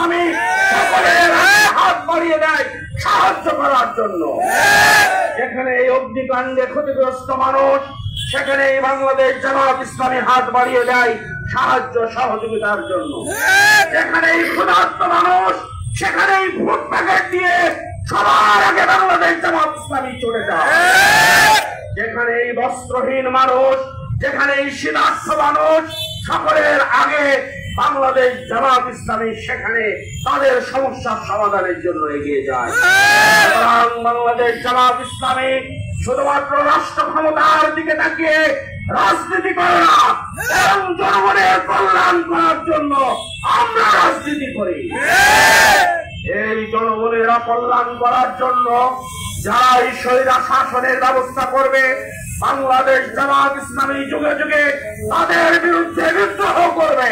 ইসলামী সকলের হাত বাড়িয়ে দেয় সাহায্য করার জন্য। যেখানে এই অগ্নিকাণ্ডে ক্ষতিগ্রস্ত মানুষ, সেখানে বাংলাদেশ জামাত ইসলামী হাত বাড়িয়ে দেয় সাহায্য সহযোগিতার জন্য। যেখানে ক্ষুধার্ত মানুষ, সেখানে ফুড প্যাকেট দিয়ে সবার আগে বাংলাদেশ জামাত ইসলামী চলে যায়। যেখানে বস্ত্রহীন মানুষ, যেখানে শীতার্থ মানুষ, সকলের আগে বাংলাদেশ জামাত ইসলামী সেখানে তাদের সমস্যার সমাধানের জন্য এগিয়ে যায়। বাংলাদেশ জামাত ইসলামী শুধুমাত্র রাষ্ট্র ক্ষমতার দিকে তাকিয়ে রাজনীতি করে না, এবং জনগণের কল্যাণ করার জন্য আমরা রাজনীতি করি। এই জনগণের কল্যাণ করার জন্য যারা এই স্বৈরা শাসনের ব্যবস্থা করবে, বাংলাদেশ জামাত ইসলামী যুগে যুগে তাদের বিরুদ্ধে বিদ্রোহ করবে।